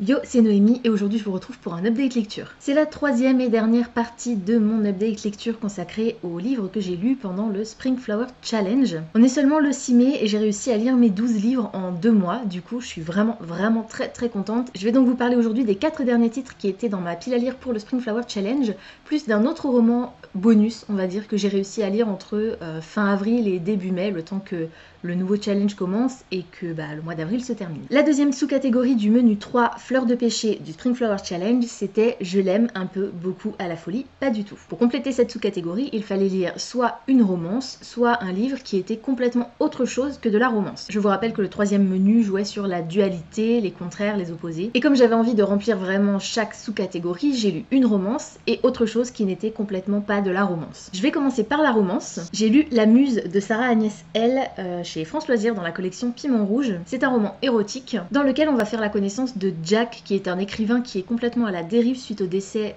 Yo, c'est Noémie et aujourd'hui je vous retrouve pour un update lecture. C'est la troisième et dernière partie de mon update lecture consacrée aux livres que j'ai lus pendant le Spring Flower Challenge. On est seulement le 6 mai et j'ai réussi à lire mes 12 livres en 2 mois, du coup je suis vraiment très contente. Je vais donc vous parler aujourd'hui des 4 derniers titres qui étaient dans ma pile à lire pour le Spring Flower Challenge, plus d'un autre roman bonus, on va dire, que j'ai réussi à lire entre fin avril et début mai, le temps que le nouveau challenge commence et que le mois d'avril se termine. La deuxième sous-catégorie du menu 3 fleurs de péché du Spring Flower Challenge, c'était Je l'aime un peu, beaucoup, à la folie, pas du tout. Pour compléter cette sous-catégorie, il fallait lire soit une romance, soit un livre qui était complètement autre chose que de la romance. Je vous rappelle que le troisième menu jouait sur la dualité, les contraires, les opposés. Et comme j'avais envie de remplir vraiment chaque sous-catégorie, j'ai lu une romance et autre chose qui n'était complètement pas de la romance. Je vais commencer par la romance. J'ai lu La Muse de Sarah Agnès L. Chez France Loisirs dans la collection Piment Rouge. C'est un roman érotique dans lequel on va faire la connaissance de Jack, qui est un écrivain qui est complètement à la dérive suite au décès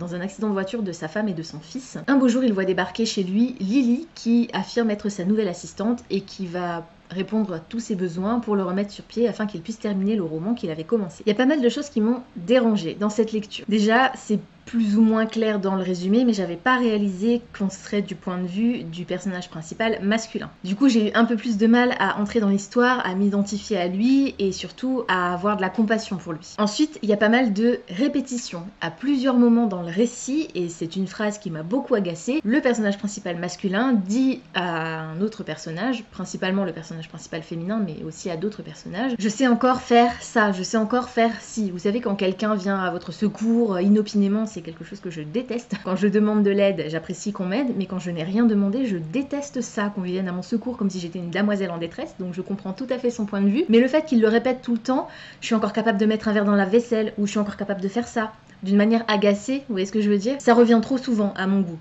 dans un accident de voiture de sa femme et de son fils. Un beau jour, il voit débarquer chez lui Lily, qui affirme être sa nouvelle assistante et qui va répondre à tous ses besoins pour le remettre sur pied afin qu'il puisse terminer le roman qu'il avait commencé. Il y a pas mal de choses qui m'ont dérangée dans cette lecture. Déjà, c'est plus ou moins clair dans le résumé, mais j'avais pas réalisé qu'on serait du point de vue du personnage principal masculin. Du coup, j'ai eu un peu plus de mal à entrer dans l'histoire, à m'identifier à lui et surtout à avoir de la compassion pour lui. Ensuite, il y a pas mal de répétitions. À plusieurs moments dans le récit, et c'est une phrase qui m'a beaucoup agacée, le personnage principal masculin dit à un autre personnage, principalement le personnage principal féminin, mais aussi à d'autres personnages, je sais encore faire ça, je sais encore faire ci. Vous savez, quand quelqu'un vient à votre secours inopinément, c'est quelque chose que je déteste. Quand je demande de l'aide, j'apprécie qu'on m'aide, mais quand je n'ai rien demandé, je déteste ça, qu'on vienne à mon secours comme si j'étais une damoiselle en détresse, donc je comprends tout à fait son point de vue. Mais le fait qu'il le répète tout le temps, je suis encore capable de mettre un verre dans la vaisselle, ou je suis encore capable de faire ça, d'une manière agacée, vous voyez ce que je veux dire? Ça revient trop souvent à mon goût.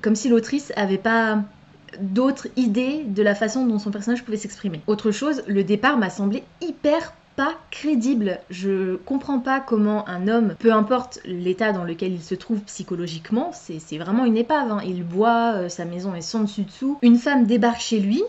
Comme si l'autrice avait pas d'autres idées de la façon dont son personnage pouvait s'exprimer. Autre chose, le départ m'a semblé hyper pas crédible. Je comprends pas comment un homme, peu importe l'état dans lequel il se trouve psychologiquement, c'est vraiment une épave, hein. Il boit, sa maison est sans dessus-dessous. Une femme débarque chez lui,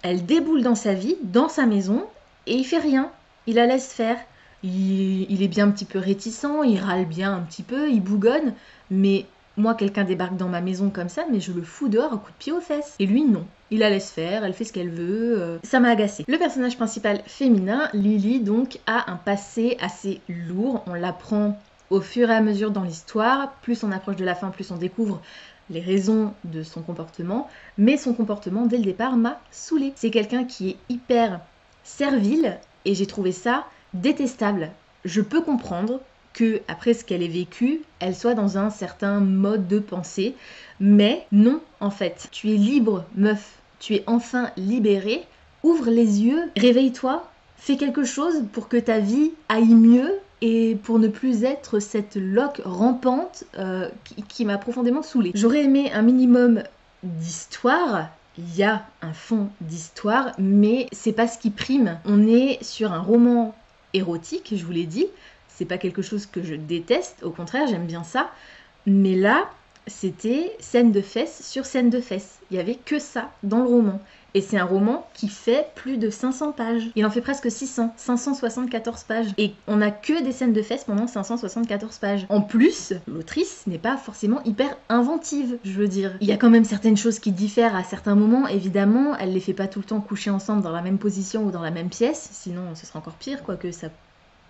elle déboule dans sa vie, dans sa maison, et il fait rien. Il la laisse faire. Il est bien un petit peu réticent, il râle bien un petit peu, il bougonne, mais moi, quelqu'un débarque dans ma maison comme ça, mais je le fous dehors à coup de pied aux fesses. Et lui, non. Il la laisse faire, elle fait ce qu'elle veut. Ça m'a agacée. Le personnage principal féminin, Lily, donc, a un passé assez lourd. On l'apprend au fur et à mesure dans l'histoire. Plus on approche de la fin, plus on découvre les raisons de son comportement. Mais son comportement, dès le départ, m'a saoulée. C'est quelqu'un qui est hyper servile et j'ai trouvé ça détestable. Je peux comprendre que, après ce qu'elle ait vécu, elle soit dans un certain mode de pensée. Mais non, en fait. Tu es libre, meuf. Tu es enfin libérée. Ouvre les yeux, réveille-toi, fais quelque chose pour que ta vie aille mieux et pour ne plus être cette loque rampante qui m'a profondément saoulée. J'aurais aimé un minimum d'histoire. Il y a un fond d'histoire, mais c'est pas ce qui prime. On est sur un roman érotique, je vous l'ai dit. C'est pas quelque chose que je déteste, au contraire, j'aime bien ça. Mais là, c'était scène de fesses sur scène de fesses. Il y avait que ça dans le roman. Et c'est un roman qui fait plus de 500 pages. Il en fait presque 600, 574 pages. Et on n'a que des scènes de fesses pendant 574 pages. En plus, l'autrice n'est pas forcément hyper inventive, je veux dire. Il y a quand même certaines choses qui diffèrent à certains moments, évidemment. Elle les fait pas tout le temps coucher ensemble dans la même position ou dans la même pièce. Sinon, ce serait encore pire, quoique ça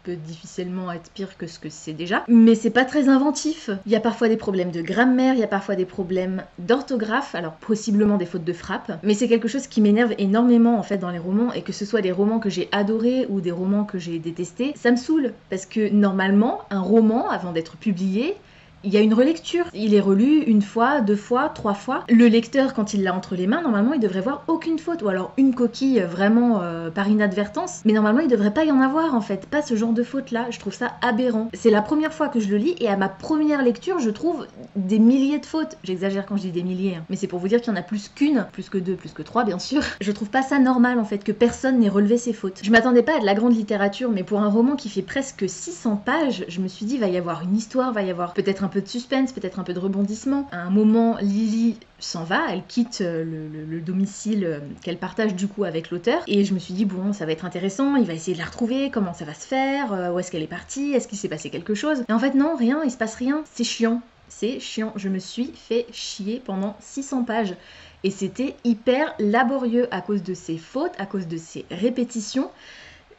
peut difficilement être pire que ce que c'est déjà, mais c'est pas très inventif. Il y a parfois des problèmes de grammaire, il y a parfois des problèmes d'orthographe, alors possiblement des fautes de frappe, mais c'est quelque chose qui m'énerve énormément en fait dans les romans, et que ce soit des romans que j'ai adorés ou des romans que j'ai détestés, ça me saoule, parce que normalement, un roman, avant d'être publié, il y a une relecture. Il est relu une fois, 2 fois, 3 fois. Le lecteur, quand il l'a entre les mains, normalement, il devrait voir aucune faute. Ou alors une coquille vraiment par inadvertance. Mais normalement, il devrait pas y en avoir, en fait. Pas ce genre de faute-là. Je trouve ça aberrant. C'est la première fois que je le lis, et à ma première lecture, je trouve des milliers de fautes. J'exagère quand je dis des milliers, hein. Mais c'est pour vous dire qu'il y en a plus qu'une, plus que 2, plus que 3, bien sûr. Je trouve pas ça normal, en fait, que personne n'ait relevé ses fautes. Je m'attendais pas à de la grande littérature, mais pour un roman qui fait presque 600 pages, je me suis dit, va y avoir une histoire, va y avoir peut-être un peu de suspense, peut-être un peu de rebondissement. À un moment, Lily s'en va, elle quitte le domicile qu'elle partage du coup avec l'auteur. Et je me suis dit, bon, ça va être intéressant, il va essayer de la retrouver, comment ça va se faire, où est-ce qu'elle est partie, est-ce qu'il s'est passé quelque chose. Et en fait, non, rien, il se passe rien, c'est chiant. C'est chiant, je me suis fait chier pendant 600 pages. Et c'était hyper laborieux à cause de ses fautes, à cause de ses répétitions.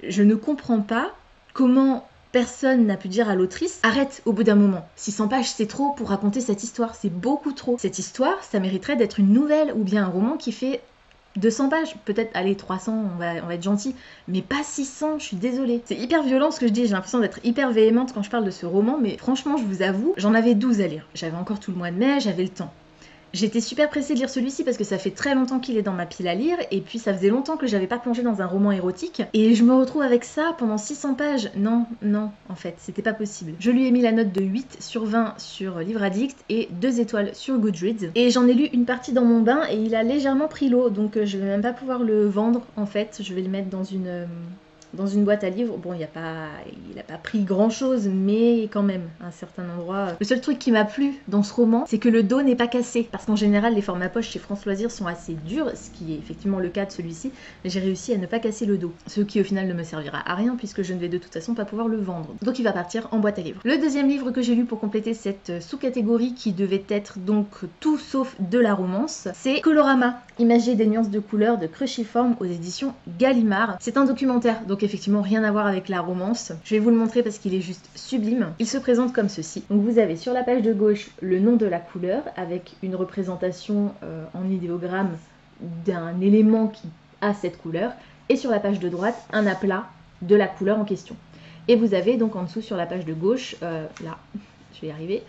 Je ne comprends pas comment personne n'a pu dire à l'autrice arrête au bout d'un moment. 600 pages c'est trop pour raconter cette histoire, c'est beaucoup trop. Cette histoire, ça mériterait d'être une nouvelle ou bien un roman qui fait 200 pages, peut-être, allez, 300, on va être gentil, mais pas 600, je suis désolée. C'est hyper violent ce que je dis, j'ai l'impression d'être hyper véhémente quand je parle de ce roman, mais franchement, je vous avoue, j'en avais 12 à lire. J'avais encore tout le mois de mai, j'avais le temps. J'étais super pressée de lire celui-ci parce que ça fait très longtemps qu'il est dans ma pile à lire et puis ça faisait longtemps que j'avais pas plongé dans un roman érotique et je me retrouve avec ça pendant 600 pages. Non, en fait, c'était pas possible. Je lui ai mis la note de 8/20 sur Livre Addict et 2 étoiles sur Goodreads et j'en ai lu une partie dans mon bain et il a légèrement pris l'eau donc je vais même pas pouvoir le vendre en fait. Je vais le mettre dans une boîte à livres. Bon, il a pas pris grand chose, mais quand même, à un certain endroit. Le seul truc qui m'a plu dans ce roman, c'est que le dos n'est pas cassé. Parce qu'en général, les formats poche chez France Loisirs sont assez durs, ce qui est effectivement le cas de celui-ci. Mais j'ai réussi à ne pas casser le dos. Ce qui au final ne me servira à rien, puisque je ne vais de toute façon pas pouvoir le vendre. Donc il va partir en boîte à livres. Le deuxième livre que j'ai lu pour compléter cette sous-catégorie, qui devait être donc tout sauf de la romance, c'est Colorama, Imager des nuances de couleurs de Cruciforme aux éditions Gallimard. C'est un documentaire, donc effectivement rien à voir avec la romance. Je vais vous le montrer parce qu'il est juste sublime. Il se présente comme ceci. Donc vous avez sur la page de gauche le nom de la couleur avec une représentation en idéogramme d'un élément qui a cette couleur et sur la page de droite un aplat de la couleur en question. Et vous avez donc en dessous sur la page de gauche, là, je vais y arriver,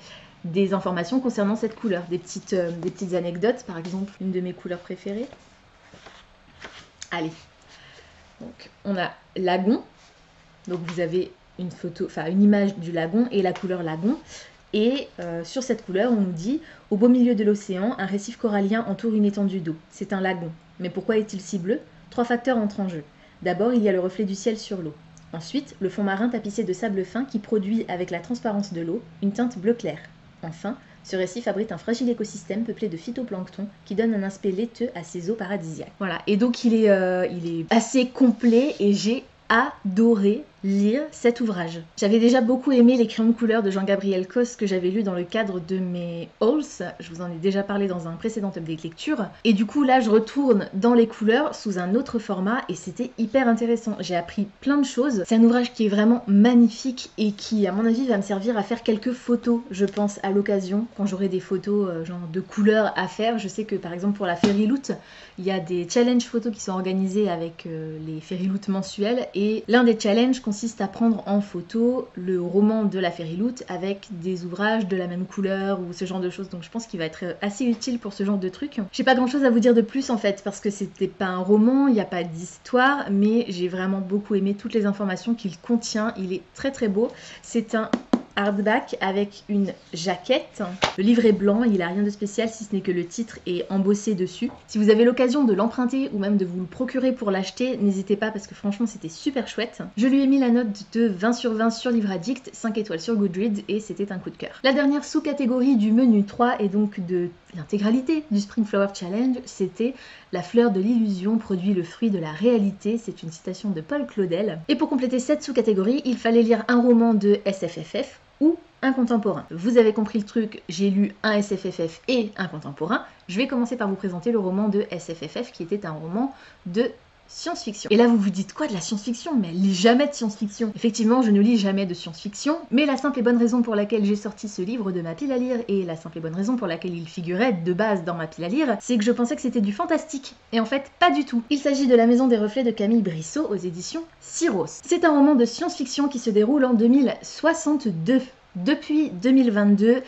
des informations concernant cette couleur, des petites anecdotes, par exemple une de mes couleurs préférées. Allez, donc on a lagon, donc vous avez une photo, enfin une image du lagon et la couleur lagon. Et sur cette couleur, on nous dit « Au beau milieu de l'océan, un récif corallien entoure une étendue d'eau. C'est un lagon. Mais pourquoi est-il si bleu? 3 facteurs entrent en jeu. D'abord, il y a le reflet du ciel sur l'eau. Ensuite, le fond marin tapissé de sable fin qui produit, avec la transparence de l'eau, une teinte bleu clair. Enfin, ce récif abrite un fragile écosystème peuplé de phytoplancton qui donne un aspect laiteux à ses eaux paradisiaques. » Voilà, et donc il est assez complet et j'ai adoré lire cet ouvrage. J'avais déjà beaucoup aimé Les crayons de couleur de Jean-Gabriel Cos que j'avais lu dans le cadre de mes hauls. Je vous en ai déjà parlé dans un précédent update lecture. Et du coup là je retourne dans les couleurs sous un autre format et c'était hyper intéressant. J'ai appris plein de choses. C'est un ouvrage qui est vraiment magnifique et qui à mon avis va me servir à faire quelques photos, je pense, à l'occasion, quand j'aurai des photos genre de couleurs à faire. Je sais que par exemple pour la Fairyloot, il y a des challenges photos qui sont organisés avec les Fairyloot mensuels et l'un des challenges consiste à prendre en photo le roman de la Fairyloot avec des ouvrages de la même couleur ou ce genre de choses. Donc je pense qu'il va être assez utile pour ce genre de truc. J'ai pas grand chose à vous dire de plus en fait parce que c'était pas un roman, il n'y a pas d'histoire, mais j'ai vraiment beaucoup aimé toutes les informations qu'il contient. Il est très très beau. C'est un hardback avec une jaquette. Le livre est blanc, il n'a rien de spécial si ce n'est que le titre est embossé dessus. Si vous avez l'occasion de l'emprunter ou même de vous le procurer pour l'acheter, n'hésitez pas parce que franchement c'était super chouette. Je lui ai mis la note de 20/20 sur Livre Addict, 5 étoiles sur Goodreads et c'était un coup de cœur. La dernière sous-catégorie du menu 3 et donc de l'intégralité du Spring Flower Challenge, c'était La fleur de l'illusion produit le fruit de la réalité. C'est une citation de Paul Claudel. Et pour compléter cette sous-catégorie, il fallait lire un roman de SFFF ou un contemporain. Vous avez compris le truc, j'ai lu un SFFF et un contemporain. Je vais commencer par vous présenter le roman de SFFF qui était un roman de science-fiction. Et là vous vous dites quoi, de la science-fiction? Mais elle lit jamais de science-fiction. Effectivement, je ne lis jamais de science-fiction, mais la simple et bonne raison pour laquelle j'ai sorti ce livre de ma pile à lire et la simple et bonne raison pour laquelle il figurait de base dans ma pile à lire, c'est que je pensais que c'était du fantastique. Et en fait, pas du tout. Il s'agit de La Maison des Reflets de Camille Brissot aux éditions Syros. C'est un roman de science-fiction qui se déroule en 2062. Depuis 2022,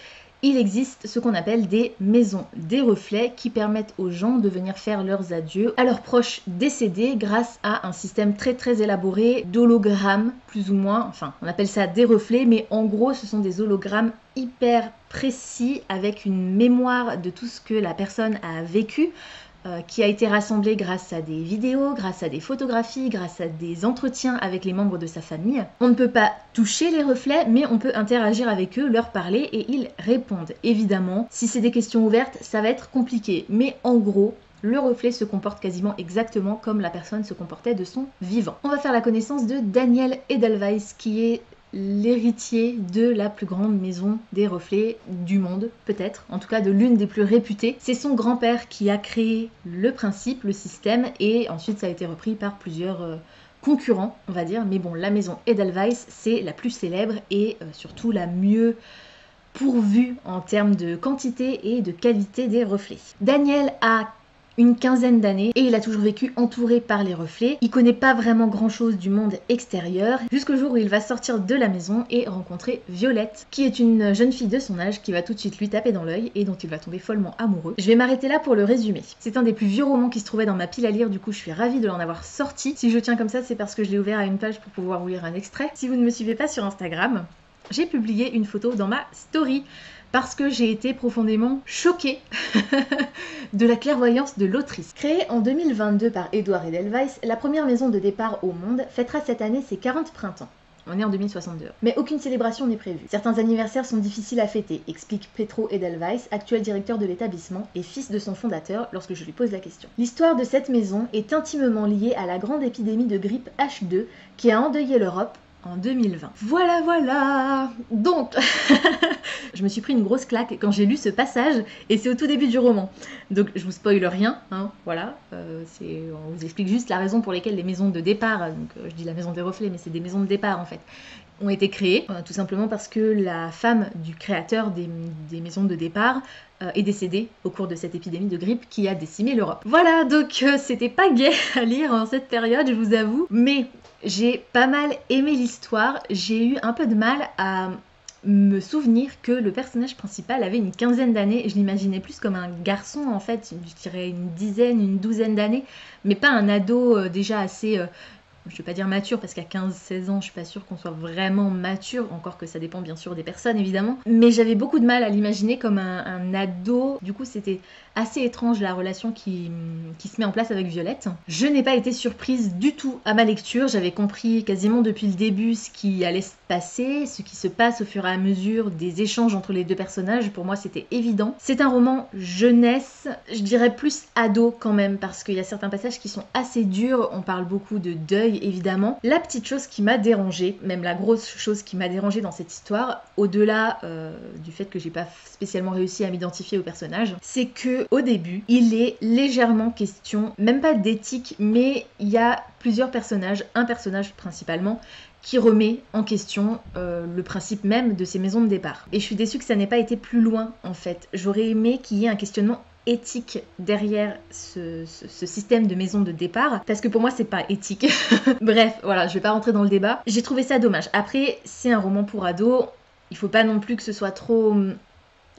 il existe ce qu'on appelle des maisons des reflets qui permettent aux gens de venir faire leurs adieux à leurs proches décédés grâce à un système très très élaboré d'hologrammes, plus ou moins, enfin on appelle ça des reflets, mais en gros ce sont des hologrammes hyper précis avec une mémoire de tout ce que la personne a vécu. qui a été rassemblée grâce à des vidéos, grâce à des photographies, grâce à des entretiens avec les membres de sa famille. On ne peut pas toucher les reflets, mais on peut interagir avec eux, leur parler et ils répondent. Évidemment, si c'est des questions ouvertes, ça va être compliqué, mais en gros, le reflet se comporte quasiment exactement comme la personne se comportait de son vivant. On va faire la connaissance de Daniel Edelweiss, qui est l'héritier de la plus grande maison des reflets du monde, peut-être, en tout cas de l'une des plus réputées. C'est son grand-père qui a créé le principe, le système, et ensuite ça a été repris par plusieurs concurrents, on va dire, mais bon, la maison Edelweiss, c'est la plus célèbre et surtout la mieux pourvue en termes de quantité et de qualité des reflets. Daniel a une quinzaine d'années et il a toujours vécu entouré par les reflets. Il connaît pas vraiment grand chose du monde extérieur jusqu'au jour où il va sortir de la maison et rencontrer Violette, qui est une jeune fille de son âge qui va tout de suite lui taper dans l'œil et dont il va tomber follement amoureux. Je vais m'arrêter là pour le résumer. C'est un des plus vieux romans qui se trouvait dans ma pile à lire, du coup je suis ravie de l'en avoir sorti. Si je tiens comme ça, c'est parce que je l'ai ouvert à une page pour pouvoir vous lire un extrait. Si vous ne me suivez pas sur Instagram, j'ai publié une photo dans ma story parce que j'ai été profondément choquée de la clairvoyance de l'autrice. Créée en 2022 par Edward Edelweiss, la première maison de départ au monde fêtera cette année ses 40 printemps. On est en 2062. Mais aucune célébration n'est prévue. Certains anniversaires sont difficiles à fêter, explique Petro Edelweiss, actuel directeur de l'établissement et fils de son fondateur, lorsque je lui pose la question. L'histoire de cette maison est intimement liée à la grande épidémie de grippe H2 qui a endeuillé l'Europe en 2020. Voilà. Donc, je me suis pris une grosse claque quand j'ai lu ce passage, et c'est au tout début du roman. Donc, je vous spoile rien, hein, voilà. On vous explique juste la raison pour laquelle les maisons de départ, donc je dis la maison des reflets, mais c'est des maisons de départ en fait, ont été créées, tout simplement parce que la femme du créateur des maisons de départ est décédée au cours de cette épidémie de grippe qui a décimé l'Europe. Voilà, donc c'était pas gai à lire en cette période, je vous avoue, mais j'ai pas mal aimé l'histoire. J'ai eu un peu de mal à me souvenir que le personnage principal avait une quinzaine d'années. Je l'imaginais plus comme un garçon en fait, je dirais une douzaine d'années, mais pas un ado déjà assez... je vais pas dire mature parce qu'à 15-16 ans je suis pas sûre qu'on soit vraiment mature, encore que ça dépend bien sûr des personnes évidemment, mais j'avais beaucoup de mal à l'imaginer comme un ado. Du coup c'était assez étrange la relation qui se met en place avec Violette. Je n'ai pas été surprise du tout à ma lecture, j'avais compris quasiment depuis le début ce qui allait se passer, ce qui se passe au fur et à mesure des échanges entre les deux personnages. Pour moi c'était évident. C'est un roman jeunesse, je dirais plus ado quand même, parce qu'il y a certains passages qui sont assez durs, on parle beaucoup de deuil évidemment. La petite chose qui m'a dérangée, même la grosse chose qui m'a dérangée dans cette histoire, au-delà du fait que j'ai pas spécialement réussi à m'identifier au personnage, c'est que au début, il est légèrement question, même pas d'éthique, mais il y a plusieurs personnages, un personnage principalement, qui remet en question le principe même de ces maisons de départ. Et je suis déçue que ça n'ait pas été plus loin en fait. J'aurais aimé qu'il y ait un questionnement éthique derrière ce système de maison de départ, parce que pour moi c'est pas éthique. Bref, voilà, je vais pas rentrer dans le débat. J'ai trouvé ça dommage. Après, c'est un roman pour ados, il faut pas non plus que ce soit trop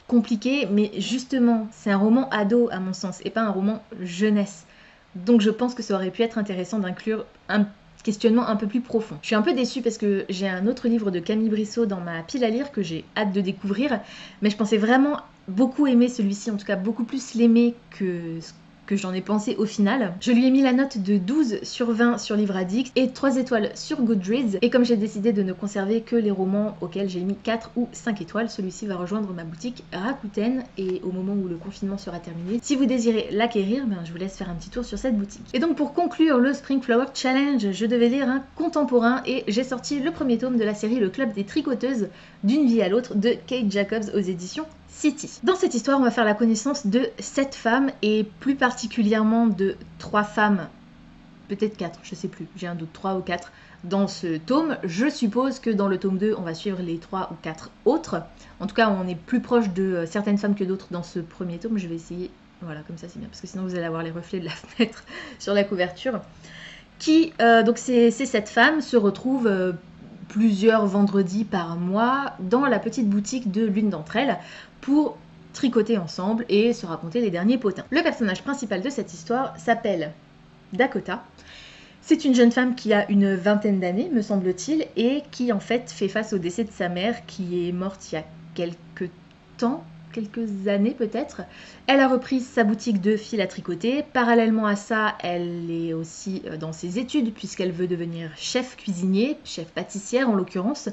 compliqué, mais justement, c'est un roman ado à mon sens, et pas un roman jeunesse. Donc je pense que ça aurait pu être intéressant d'inclure un questionnement un peu plus profond. Je suis un peu déçue parce que j'ai un autre livre de Camille Brissot dans ma pile à lire que j'ai hâte de découvrir, mais je pensais vraiment beaucoup aimer celui-ci, en tout cas beaucoup plus l'aimer que ce que j'en ai pensé au final. Je lui ai mis la note de 12 sur 20 sur Livre Addict et 3 étoiles sur Goodreads, et comme j'ai décidé de ne conserver que les romans auxquels j'ai mis 4 ou 5 étoiles, celui-ci va rejoindre ma boutique Rakuten, et au moment où le confinement sera terminé, si vous désirez l'acquérir, je vous laisse faire un petit tour sur cette boutique. Et donc pour conclure le Spring Flower Challenge, je devais lire un contemporain et j'ai sorti le premier tome de la série Le Club des Tricoteuses d'une vie à l'autre de Kate Jacobs aux éditions City. Dans cette histoire, on va faire la connaissance de 7 femmes et plus particulièrement de 3 femmes, peut-être 4, je sais plus, j'ai un doute, 3 ou 4 dans ce tome. Je suppose que dans le tome 2, on va suivre les 3 ou 4 autres. En tout cas, on est plus proche de certaines femmes que d'autres dans ce premier tome. Je vais essayer, voilà, comme ça c'est bien, parce que sinon vous allez avoir les reflets de la fenêtre sur la couverture. Donc ces 7 femmes se retrouvent plusieurs vendredis par mois dans la petite boutique de l'une d'entre elles pour tricoter ensemble et se raconter les derniers potins. Le personnage principal de cette histoire s'appelle Dakota. C'est une jeune femme qui a une vingtaine d'années, me semble-t-il, et qui en fait fait face au décès de sa mère qui est morte il y a quelques temps, quelques années peut-être. Elle a repris sa boutique de fil à tricoter. Parallèlement à ça, elle est aussi dans ses études puisqu'elle veut devenir chef cuisinier, chef pâtissière en l'occurrence.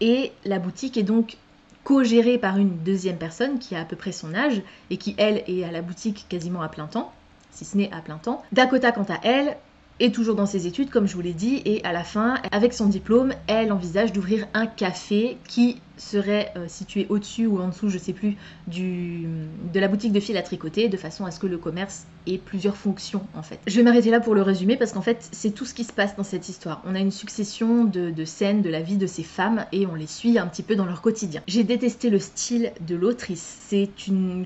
Et la boutique est donc co-gérée par une deuxième personne qui a à peu près son âge et qui, elle, est à la boutique quasiment à plein temps, si ce n'est à plein temps. Dakota, quant à elle, est toujours dans ses études, comme je vous l'ai dit, et à la fin, avec son diplôme, elle envisage d'ouvrir un café qui serait situé au-dessus ou en dessous, je sais plus, de la boutique de fil à tricoter, de façon à ce que le commerce ait plusieurs fonctions en fait. Je vais m'arrêter là pour le résumer parce qu'en fait, c'est tout ce qui se passe dans cette histoire. On a une succession de scènes de la vie de ces femmes et on les suit un petit peu dans leur quotidien. J'ai détesté le style de l'autrice. C'est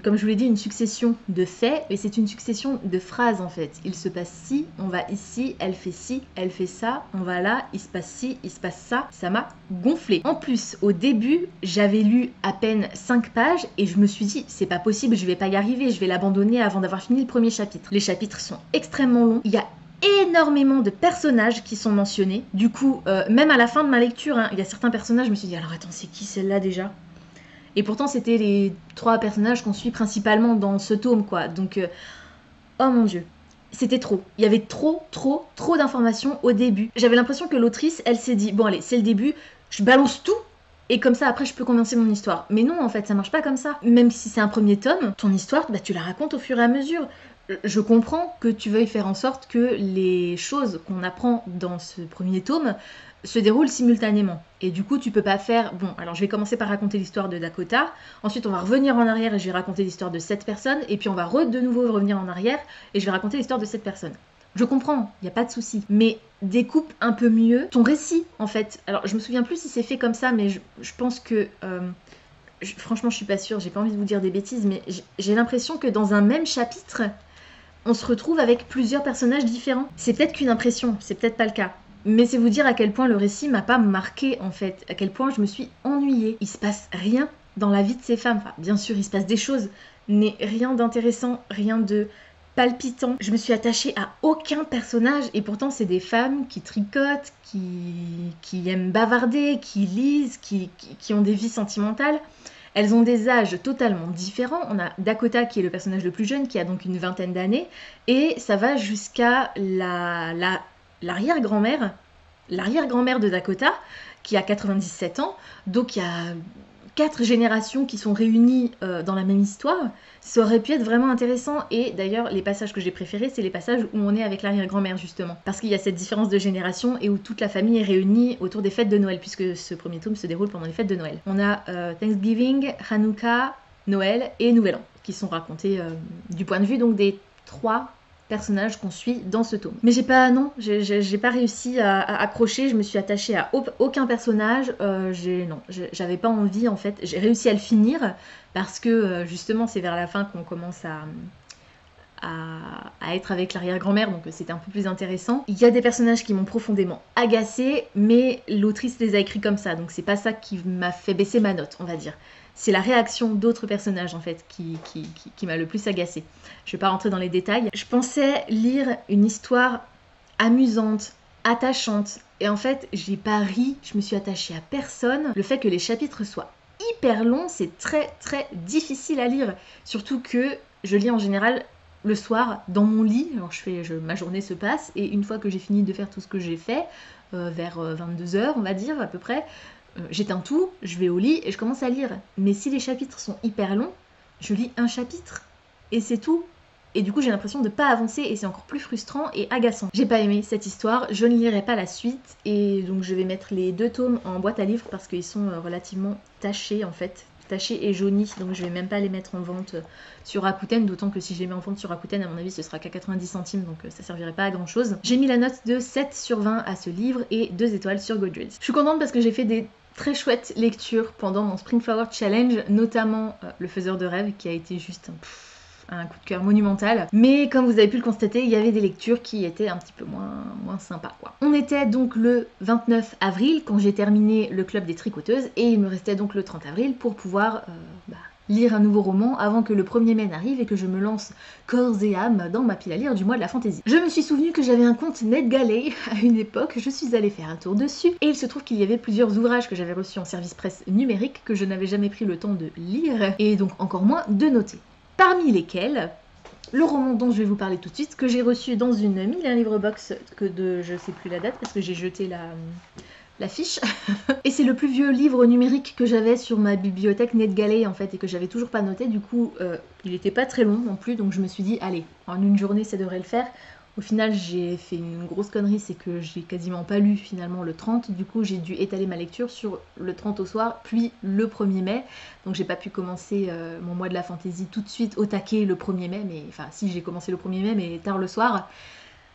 comme je vous l'ai dit, une succession de faits et c'est une succession de phrases en fait. Il se passe ci, on va ici, elle fait ça, on va là, il se passe ci, il se passe ça. Ça m'a gonflé. En plus, au début, j'avais lu à peine 5 pages et je me suis dit c'est pas possible, je vais pas y arriver, je vais l'abandonner avant d'avoir fini le premier chapitre. Les chapitres sont extrêmement longs, il y a énormément de personnages qui sont mentionnés. Du coup, même à la fin de ma lecture, hein, il y a certains personnages, je me suis dit alors attends, c'est qui celle-là déjà? Et pourtant c'était les 3 personnages qu'on suit principalement dans ce tome quoi. Donc oh mon dieu. C'était trop. Il y avait trop d'informations au début. J'avais l'impression que l'autrice, elle s'est dit bon allez, c'est le début, je balance tout et comme ça après je peux commencer mon histoire. Mais non en fait ça marche pas comme ça. Même si c'est un premier tome, ton histoire bah, tu la racontes au fur et à mesure. Je comprends que tu veuilles faire en sorte que les choses qu'on apprend dans ce premier tome se déroulent simultanément. Et du coup tu peux pas faire, bon alors je vais commencer par raconter l'histoire de Dakota, ensuite on va revenir en arrière et je vais raconter l'histoire de cette personne, et puis on va de nouveau revenir en arrière et je vais raconter l'histoire de cette personne. Je comprends, il n'y a pas de souci. Mais découpe un peu mieux ton récit, en fait. Alors, je me souviens plus si c'est fait comme ça, mais je pense que... franchement, je suis pas sûre, j'ai pas envie de vous dire des bêtises, mais j'ai l'impression que dans un même chapitre, on se retrouve avec plusieurs personnages différents. C'est peut-être qu'une impression, c'est peut-être pas le cas. Mais c'est vous dire à quel point le récit m'a pas marqué, en fait. À quel point je me suis ennuyée. Il se passe rien dans la vie de ces femmes. Enfin, bien sûr, il se passe des choses, mais rien d'intéressant, rien de... palpitant. Je me suis attachée à aucun personnage et pourtant c'est des femmes qui tricotent, qui aiment bavarder, qui lisent, qui ont des vies sentimentales. Elles ont des âges totalement différents. On a Dakota qui est le personnage le plus jeune, qui a donc une vingtaine d'années, et ça va jusqu'à l'arrière-grand-mère de Dakota, qui a 97 ans. Donc il y a 4 générations qui sont réunies dans la même histoire. Ça aurait pu être vraiment intéressant, et d'ailleurs les passages que j'ai préférés c'est les passages où on est avec l'arrière-grand-mère justement, parce qu'il y a cette différence de génération et où toute la famille est réunie autour des fêtes de Noël, puisque ce premier tome se déroule pendant les fêtes de Noël. On a Thanksgiving, Hanouka, Noël et Nouvel An qui sont racontés du point de vue donc des 3 personnages qu'on suit dans ce tome. Mais j'ai pas réussi à accrocher, je me suis attachée à aucun personnage, j'avais pas envie en fait. J'ai réussi à le finir parce que justement c'est vers la fin qu'on commence à être avec l'arrière-grand-mère, donc c'était un peu plus intéressant. Il y a des personnages qui m'ont profondément agacée, mais l'autrice les a écrits comme ça, donc c'est pas ça qui m'a fait baisser ma note, on va dire. C'est la réaction d'autres personnages en fait qui m'a le plus agacée. Je vais pas rentrer dans les détails. Je pensais lire une histoire amusante, attachante, et en fait j'ai pas ri, je me suis attachée à personne. Le fait que les chapitres soient hyper longs, c'est très difficile à lire, surtout que je lis en général le soir dans mon lit. Alors ma journée se passe, et une fois que j'ai fini de faire tout ce que j'ai fait, vers 22h on va dire à peu près, j'éteins tout, je vais au lit et je commence à lire. Mais si les chapitres sont hyper longs, je lis un chapitre et c'est tout. Et du coup j'ai l'impression de ne pas avancer et c'est encore plus frustrant et agaçant. J'ai pas aimé cette histoire, je ne lirai pas la suite, et donc je vais mettre les 2 tomes en boîte à livres parce qu'ils sont relativement tachés en fait. Tachés et jaunis, donc je vais même pas les mettre en vente sur Rakuten, d'autant que si je les mets en vente sur Rakuten, à mon avis ce sera qu'à 90 centimes, donc ça servirait pas à grand chose. J'ai mis la note de 7 sur 20 à ce livre et 2 étoiles sur Goodreads. Je suis contente parce que j'ai fait des très chouettes lectures pendant mon Spring Flower Challenge, notamment Le Faiseur de Rêves qui a été juste un coup de cœur monumental. Mais comme vous avez pu le constater, il y avait des lectures qui étaient un petit peu moins sympas quoi. On était donc le 29 avril quand j'ai terminé le club des tricoteuses, et il me restait donc le 30 avril pour pouvoir lire un nouveau roman avant que le 1er mai n'arrive et que je me lance corps et âme dans ma pile à lire du mois de la fantaisie. Je me suis souvenu que j'avais un compte NetGalley à une époque, je suis allée faire un tour dessus et il se trouve qu'il y avait plusieurs ouvrages que j'avais reçus en service presse numérique que je n'avais jamais pris le temps de lire et donc encore moins de noter. Parmi lesquels le roman dont je vais vous parler tout de suite, que j'ai reçu dans une 1001 livres box que de je sais plus la date parce que j'ai jeté la fiche. Et c'est le plus vieux livre numérique que j'avais sur ma bibliothèque NetGalley en fait et que j'avais toujours pas noté. Du coup, il était pas très long non plus, donc je me suis dit allez, en une journée ça devrait le faire. Au final, j'ai fait une grosse connerie, c'est que j'ai quasiment pas lu finalement le 30. Du coup, j'ai dû étaler ma lecture sur le 30 au soir, puis le 1er mai. Donc j'ai pas pu commencer mon mois de la fantaisie tout de suite au taquet le 1er mai. Mais enfin, si, j'ai commencé le 1er mai, mais tard le soir.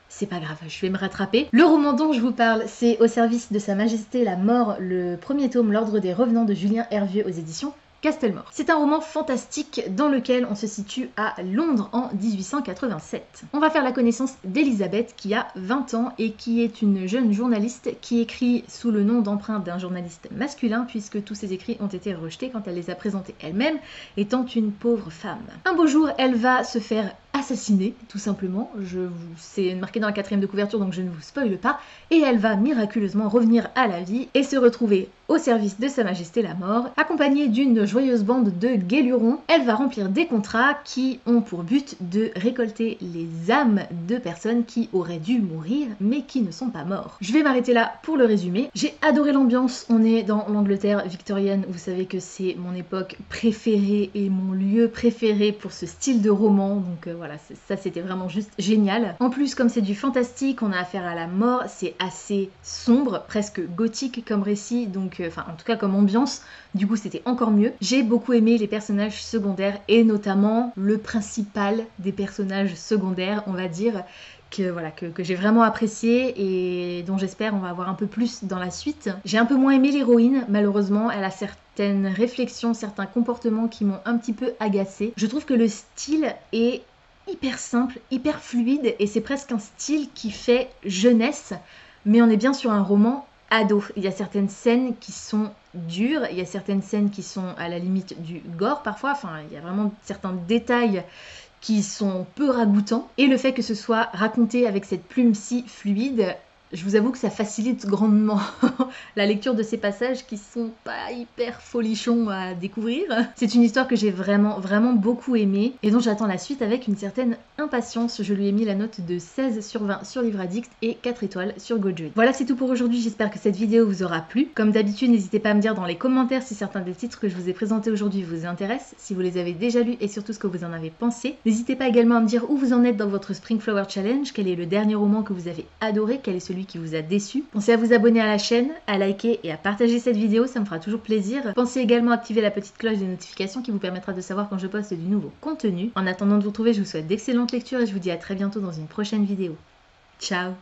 C'est pas grave, je vais me rattraper. Le roman dont je vous parle, c'est Au service de Sa Majesté la Mort, le 1er tome, L'Ordre des Revenants de Julien Hervieux aux éditions Castelmore. C'est un roman fantastique dans lequel on se situe à Londres en 1887. On va faire la connaissance d'Elisabeth qui a 20 ans et qui est une jeune journaliste qui écrit sous le nom d'emprunt d'un journaliste masculin puisque tous ses écrits ont été rejetés quand elle les a présentés elle-même étant une pauvre femme. Un beau jour, elle va se faire assassiner, tout simplement. C'est marqué dans la 4e de couverture donc je ne vous spoile pas. Et elle va miraculeusement revenir à la vie et se retrouver au service de Sa Majesté la Mort, accompagnée d'une joyeuse bande de guélurons. Elle va remplir des contrats qui ont pour but de récolter les âmes de personnes qui auraient dû mourir mais qui ne sont pas morts. Je vais m'arrêter là pour le résumé. J'ai adoré l'ambiance, on est dans l'Angleterre victorienne, vous savez que c'est mon époque préférée et mon lieu préféré pour ce style de roman, donc voilà, ça c'était vraiment juste génial. En plus, comme c'est du fantastique, on a affaire à la mort, c'est assez sombre, presque gothique comme récit, donc enfin en tout cas comme ambiance, du coup c'était encore mieux. J'ai beaucoup aimé les personnages secondaires et notamment le principal des personnages secondaires, on va dire, que j'ai vraiment apprécié et dont j'espère on va avoir un peu plus dans la suite. J'ai un peu moins aimé l'héroïne, malheureusement, elle a certaines réflexions, certains comportements qui m'ont un petit peu agacée. Je trouve que le style est hyper simple, hyper fluide et c'est presque un style qui fait jeunesse, mais on est bien sur un roman ado. Il y a certaines scènes qui sont dures, il y a certaines scènes qui sont à la limite du gore parfois, enfin il y a vraiment certains détails qui sont peu ragoûtants et le fait que ce soit raconté avec cette plume si fluide, je vous avoue que ça facilite grandement la lecture de ces passages qui sont pas hyper folichons à découvrir. C'est une histoire que j'ai vraiment beaucoup aimée et dont j'attends la suite avec une certaine impatience. Je lui ai mis la note de 16/20 sur Livre Addict et 4 étoiles sur Gojoe. Voilà, c'est tout pour aujourd'hui, j'espère que cette vidéo vous aura plu. Comme d'habitude, n'hésitez pas à me dire dans les commentaires si certains des titres que je vous ai présentés aujourd'hui vous intéressent, si vous les avez déjà lus et surtout ce que vous en avez pensé. N'hésitez pas également à me dire où vous en êtes dans votre Spring Flower Challenge, quel est le dernier roman que vous avez adoré, quel est celui qui vous a déçu. Pensez à vous abonner à la chaîne, à liker et à partager cette vidéo, ça me fera toujours plaisir. Pensez également à activer la petite cloche des notifications qui vous permettra de savoir quand je poste du nouveau contenu. En attendant de vous retrouver, je vous souhaite d'excellentes lectures et je vous dis à très bientôt dans une prochaine vidéo. Ciao!